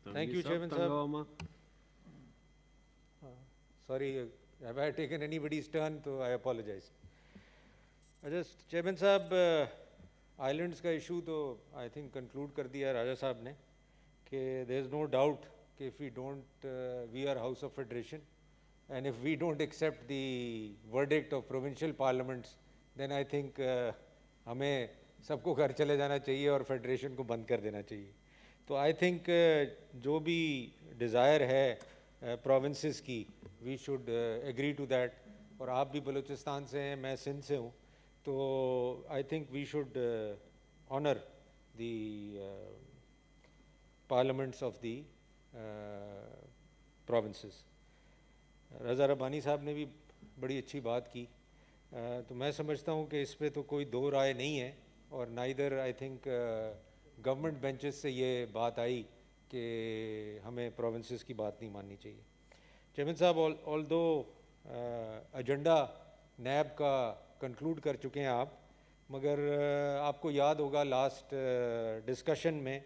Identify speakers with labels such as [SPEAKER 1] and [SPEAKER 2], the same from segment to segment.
[SPEAKER 1] Thank you, Chairman Sahab. Sorry, have I taken anybody's turn? So I apologize. Just Chairman Sahab, islands का issue तो I think conclude कर दिया राजा साहब ने कि there is no doubt कि if we don't, we are House of Federation, and if we don't accept the verdict of provincial parliaments, then I think हमें सबको घर चले जाना चाहिए और फेडरेशन को बंद कर देना चाहिए. तो आई थिंक जो भी डिज़ायर है प्रोविंसेस की, we should agree to that. और आप भी बलूचिस्तान से हैं, मैं सिंध से हूँ, तो I think we should honour the parliaments of the provinces. Raza Rabbani sahab ने भी बड़ी अच्छी बात की. तो मैं समझता हूँ कि इस पे तो कोई दो राय नहीं है, और neither I think government benches से ये बात आई कि हमें प्रोविंसेस की बात नहीं माननी चाहिए. चेयरमैन साहब, ऑल्दो एजेंडा नैब का कंक्लूड कर चुके हैं आप, मगर आपको याद होगा लास्ट डिस्कशन में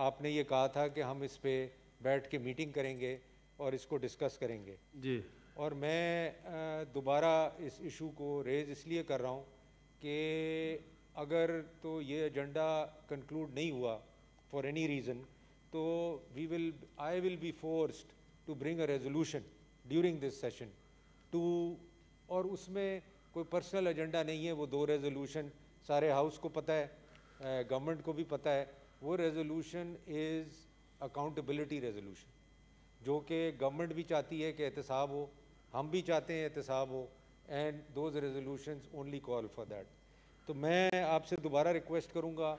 [SPEAKER 1] आपने ये कहा था कि हम इस पे बैठ के मीटिंग करेंगे और इसको डिस्कस करेंगे
[SPEAKER 2] जी.
[SPEAKER 1] और मैं दोबारा इस इशू को रेज़ इसलिए कर रहा हूँ कि अगर तो ये एजेंडा कंक्लूड नहीं हुआ फॉर एनी रीज़न, तो I will be forced to bring a resolution during this session too, और उसमें कोई पर्सनल एजेंडा नहीं है. वो दो रेजोल्यूशन सारे हाउस को पता है, गवर्नमेंट को भी पता है. वो रेजोल्यूशन इज़ अकाउंटेबिलिटी रेजोल्यूशन, जो कि गवर्नमेंट भी चाहती है कि एहतसाब हो, हम भी चाहते हैं एहतसाब हो, and those resolutions only call for that. तो मैं आपसे दोबारा रिक्वेस्ट करूंगा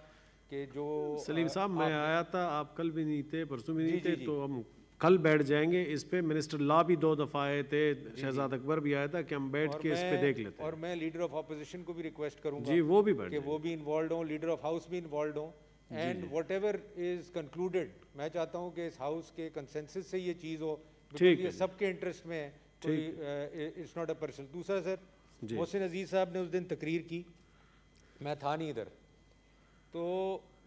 [SPEAKER 1] कि जो
[SPEAKER 2] सलीम साहब, मैं आया था, आप कल भी नहीं थे, परसों भी नहीं थे, तो हम कल बैठ जाएंगे इस पे. मिनिस्टर लॉ भी 2 दफ़ा आए थे, शहजाद अकबर भी आया था, कि हम बैठ के इस पे देख लेते हैं.
[SPEAKER 1] और मैं लीडर ऑफ अपोजिशन को भी रिक्वेस्ट करूंगा
[SPEAKER 2] जी, वो भी
[SPEAKER 1] कि वो भी इन्वॉल्व हों, लीडर ऑफ हाउस भी इन्वॉल्व हों, and what ever is concluded, मैं चाहता हूँ कि इस हाउस के कंसेंसस से ये चीज़ हो, बिकॉज़ ये सबके इंटरेस्ट में है, इट्स नॉट अ पर्सनल. दूसरा सर, मोहसिन अजीज़ साहब ने उस दिन तकरीर की, मैं था नहीं इधर, तो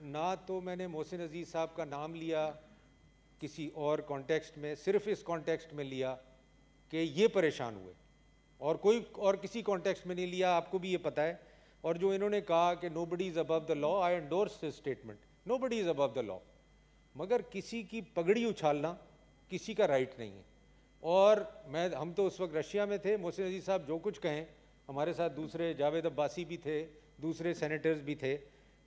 [SPEAKER 1] ना तो मैंने मोहसिन अजीज़ साहब का नाम लिया किसी और कॉन्टेक्स्ट में, सिर्फ इस कॉन्टेक्स्ट में लिया कि ये परेशान हुए, और कोई और किसी कॉन्टेक्स्ट में नहीं लिया, आपको भी ये पता है. और जो इन्होंने कहा कि nobody is above the law, I endorse this statement, nobody is above the law, मगर किसी की पगड़ी उछालना किसी का राइट नहीं है. और हम तो उस वक्त रशिया में थे, मोहसिन अजीज़ साहब जो कुछ कहें, हमारे साथ दूसरे जावेद अब्बासी भी थे, दूसरे सेनेटर्स भी थे.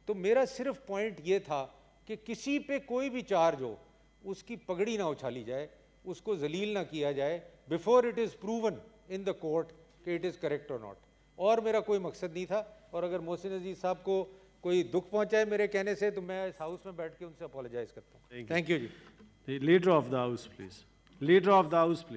[SPEAKER 1] तो मेरा सिर्फ पॉइंट ये था कि किसी पे कोई भी चार्ज हो, उसकी पगड़ी ना उछाली जाए, उसको जलील ना किया जाए before it is proven in the court कि इट इज़ करेक्ट और नॉट. और मेरा कोई मकसद नहीं था. और अगर मोहसिन अजीज़ साहब को कोई दुख पहुंचा है मेरे कहने से, तो मैं इस हाउस में बैठ के उनसे अपोलोजाइज़ करता हूँ. थैंक यू जी.
[SPEAKER 2] Leader of the house please. Leader of the house please.